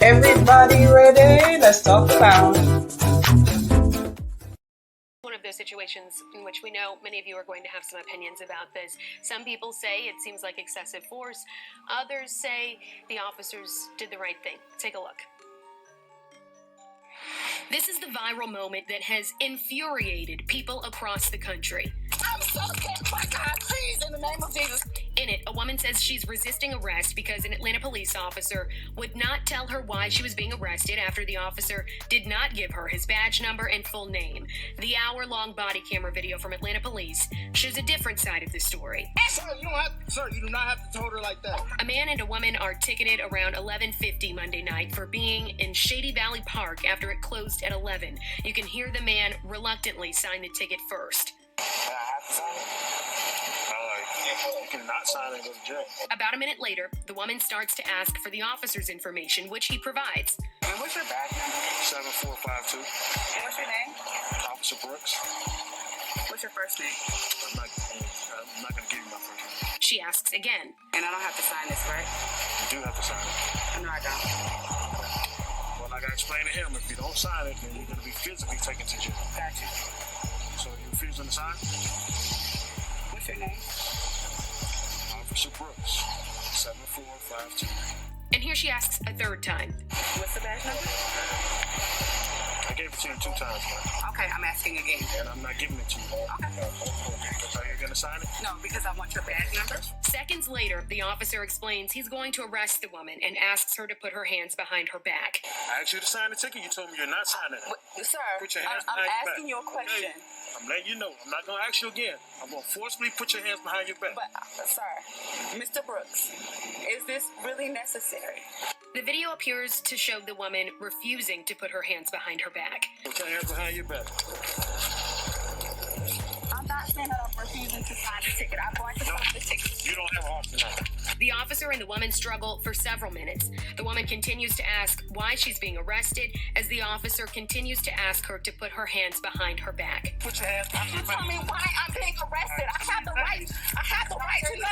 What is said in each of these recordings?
Everybody ready? Let's talk about One of those situations in which we know many of you are going to have some opinions about this. Some people say it seems like excessive force. Others say the officers did the right thing. Take a look. This is the viral moment that has infuriated people across the country. I'm so scared. My God, please, in the name of Jesus. In it, a woman says she's resisting arrest because an Atlanta police officer would not tell her why she was being arrested after the officer did not give her his badge number and full name. The hour-long body camera video from Atlanta police shows a different side of the story. Sir, you do not have to tell her like that. A man and a woman are ticketed around 11:50 Monday night for being in Shady Valley Park after it closed at 11. You can hear the man reluctantly sign the ticket first. I have to sign it. You cannot sign it and go to jail. About a minute later, the woman starts to ask for the officer's information, which he provides. And what's your badge number? 7452. And what's your name? Officer Brooks. What's your first name? I'm not going to give you my first name. She asks again. And I don't have to sign this, right? You do have to sign it. No, I don't. Well, I got to explain to him, if you don't sign it, then you're going to be physically taken to jail. Got you. So you refusing to sign? What's your name? Officer Brooks. 7452. And here she asks a third time. What's the badge number? I gave it to you 2 times now. Okay, I'm asking again. And I'm not giving it to you. Okay. So you're going to sign it? No, because I want your badge number. Seconds later, the officer explains he's going to arrest the woman and asks her to put her hands behind her back. I asked you to sign the ticket. You told me you're not signing it. Sir, Put your hands I'm behind your asking back. you a question. Hey, I'm letting you know. I'm not going to ask you again. I'm going to forcibly put your hands behind your back. But, sir, Mr. Brooks, is this really necessary? The video appears to show the woman refusing to put her hands behind her back. Put your hands behind your back. I'm not saying that I'm refusing to sign the ticket. I'm going to sign the ticket. You don't have a heart tonight. The officer and the woman struggle for several minutes. The woman continues to ask why she's being arrested as the officer continues to ask her to put her hands behind her back. Put your hands behind You your tell back. me why I'm being arrested. I have the right. I have the right to know.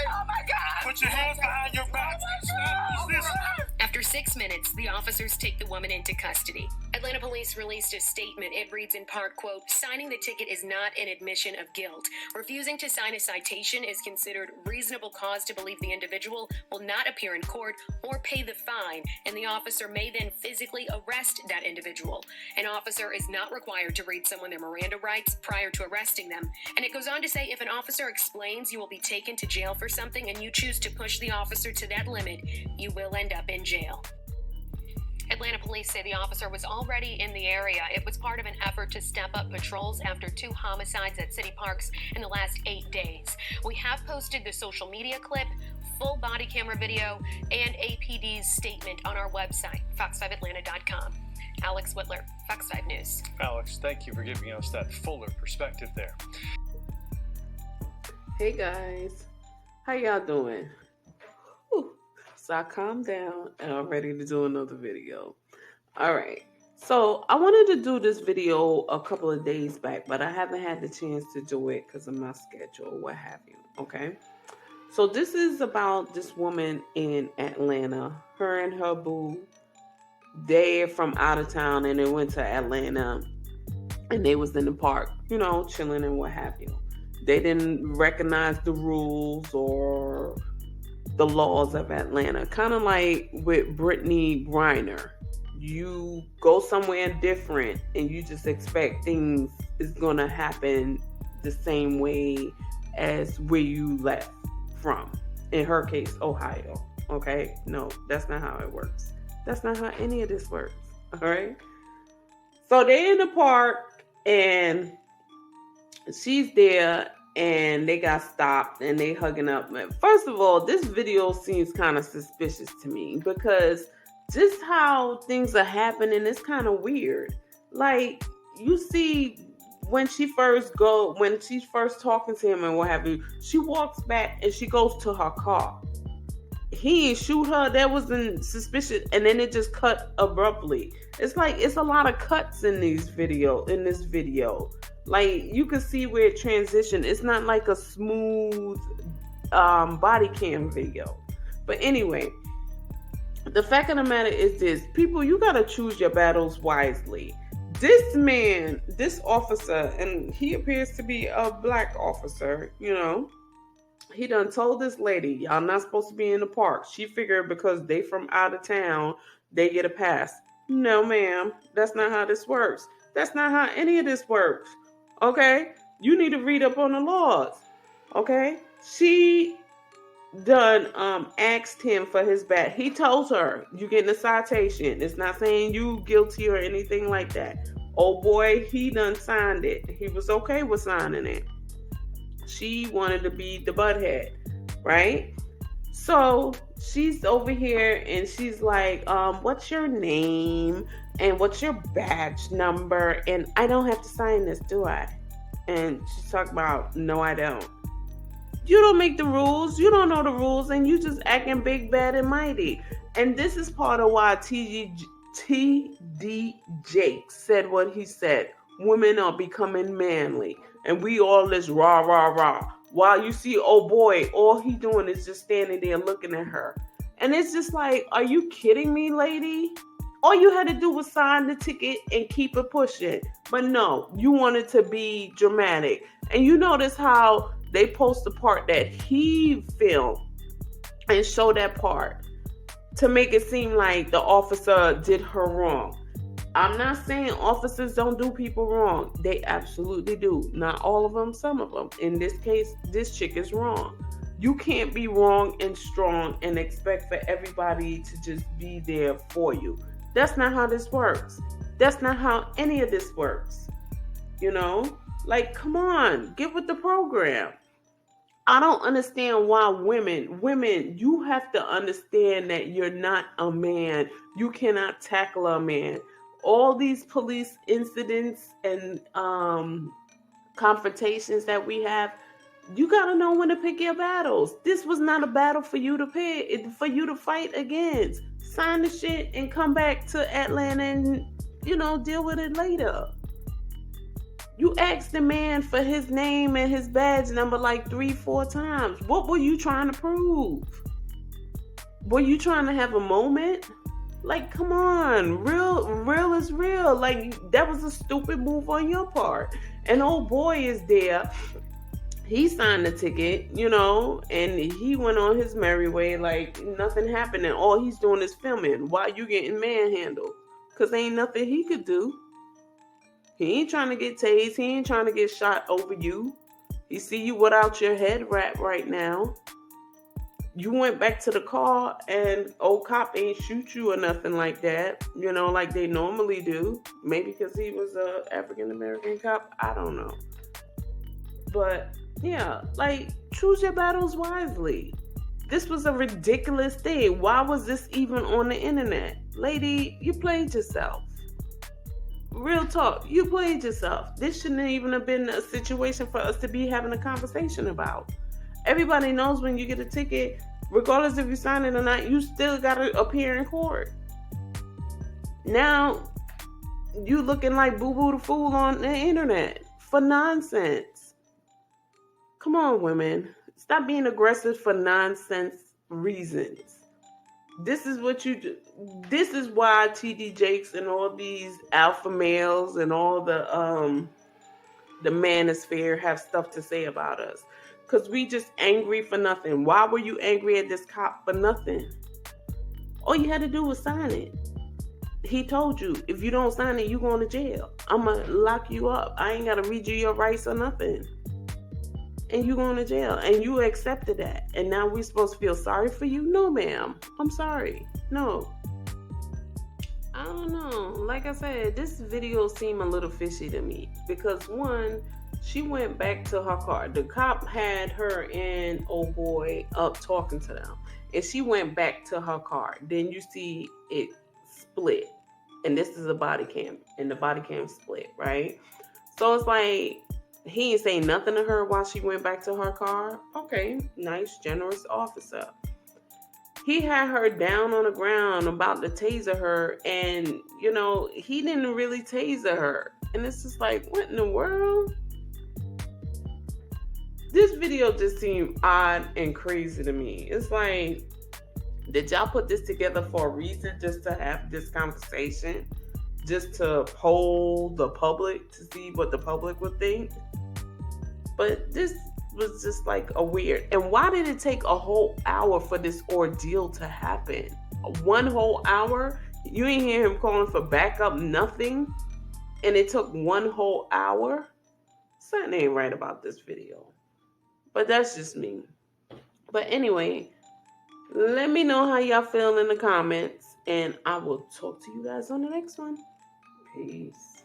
Oh my God. Put your hands behind your back. Oh my God. After 6 minutes, the officers take the woman into custody. Atlanta police released a statement. It reads in part, quote, "Signing the ticket is not an admission of guilt. Refusing to sign a citation is considered reasonable cause to believe the individual will not appear in court or pay the fine, and the officer may then physically arrest that individual. An officer is not required to read someone their Miranda rights prior to arresting them." And it goes on to say, if an officer explains you will be taken to jail for something and you choose to push the officer to that limit, you will end up in jail. Atlanta police say the officer was already in the area. It was part of an effort to step up patrols after 2 homicides at city parks in the last 8 days. We have posted the social media clip, full body camera video, and APD's statement on our website, fox5atlanta.com. Alex Whitler, Fox 5 News. Alex, thank you for giving us that fuller perspective there. Hey guys, how y'all doing? Whew. So I calmed down and I'm ready to do another video. All right, so I wanted to do this video a couple of days back, but I haven't had the chance to do it because of my schedule, what have you, okay? So this is about this woman in Atlanta. Her and her boo, they're from out of town and they went to Atlanta and they was in the park, you know, chilling and what have you. They didn't recognize the rules or the laws of Atlanta. Kind of like with Brittany Griner. You go somewhere different and you just expect things is going to happen the same way as where you left from. In her case, Ohio. Okay? No, that's not how it works. That's not how any of this works. All right? So they're in the park and she's there and they got stopped and they hugging up. First of all, this video seems kind of suspicious to me because just how things are happening is kind of weird. Like, you see when she's first talking to him and what have you, she walks back and she goes to her car. He didn't shoot her. That wasn't suspicious. And then it just cut abruptly. It's like, it's a lot of cuts in this video. Like, you can see where it transitioned. It's not like a smooth body cam video. But anyway, The fact of the matter is this: people, you gotta choose your battles wisely. This man, this officer, and he appears to be a black officer, he done told this lady, y'all not supposed to be in the park. She figured because they from out of town, they get a pass. No, ma'am, that's not how this works. That's not how any of this works. Okay? You need to read up on the laws. Okay? She done asked him for his badge. He told her, you getting a citation. It's not saying you guilty or anything like that. Oh boy, he done signed it. He was okay with signing it. She wanted to be the butthead, right? So she's over here and she's like, what's your name? And what's your badge number? And I don't have to sign this, do I? And she's talking about, no, I don't. You don't make the rules. You don't know the rules. And you just acting big, bad, and mighty. And this is part of why T.D. Jakes said what he said. Women are becoming manly. And we all this rah, rah, rah. While you see, oh boy, all he doing is just standing there looking at her. And it's just like, are you kidding me, lady? All you had to do was sign the ticket and keep it pushing. But no, you wanted to be dramatic. And you notice how they post the part that he filmed and show that part to make it seem like the officer did her wrong. I'm not saying officers don't do people wrong. They absolutely do. Not all of them, some of them. In this case, this chick is wrong. You can't be wrong and strong and expect for everybody to just be there for you. That's not how this works. That's not how any of this works. Like, come on, get with the program. I don't understand why women, you have to understand that you're not a man. You cannot tackle a man. All these police incidents and confrontations that we have, you got to know when to pick your battles. This was not a battle for you to pick, for you to fight against. Sign the shit and come back to Atlanta and, deal with it later. You asked the man for his name and his badge number like 3-4 times. What were you trying to prove? Were you trying to have a moment? Like, come on. Real is real. Like, that was a stupid move on your part. And old boy is there. He signed the ticket, and he went on his merry way like nothing happened. And all he's doing is filming while you getting manhandled. Because ain't nothing he could do. He ain't trying to get tased. He ain't trying to get shot over you. He see you without your head wrapped right now. You went back to the car and old cop ain't shoot you or nothing like that. Like they normally do. Maybe because he was a African-American cop. I don't know. But yeah, like choose your battles wisely. This was a ridiculous thing. Why was this even on the internet? Lady, you played yourself. Real talk, you played yourself. This shouldn't even have been a situation for us to be having a conversation about. Everybody knows when you get a ticket, regardless if you sign it or not, you still got to appear in court. Now, you looking like Boo-Boo the Fool on the internet for nonsense. Come on, women. Stop being aggressive for nonsense reasons. This is what you do. This is why T.D. Jakes and all these alpha males and all the manosphere have stuff to say about us. Because we just angry for nothing. Why were you angry at this cop for nothing? All you had to do was sign it. He told you, if you don't sign it, you going to jail. I'm going to lock you up. I ain't got to read you your rights or nothing. And you going to jail. And you accepted that. And now we supposed to feel sorry for you? No, ma'am. I'm sorry. No. I don't know. Like I said, this video seemed a little fishy to me. Because one, she went back to her car. The cop had her and old boy up talking to them. And she went back to her car. Then you see it split. And this is a body cam. And the body cam split, right? So it's like, he ain't saying nothing to her while she went back to her car. Okay, nice, generous officer. He had her down on the ground about to taser her. And, he didn't really taser her. And it's just like, what in the world? This video just seemed odd and crazy to me. It's like, Did y'all put this together for a reason, just to have this conversation? Just to poll the public to see what the public would think? But this was just like a weird. And why did it take a whole hour for this ordeal to happen? 1 whole hour? You ain't hear him calling for backup, nothing? And it took 1 whole hour? Something ain't right about this video. But that's just me. But anyway, let me know how y'all feel in the comments. And I will talk to you guys on the next one. Peace.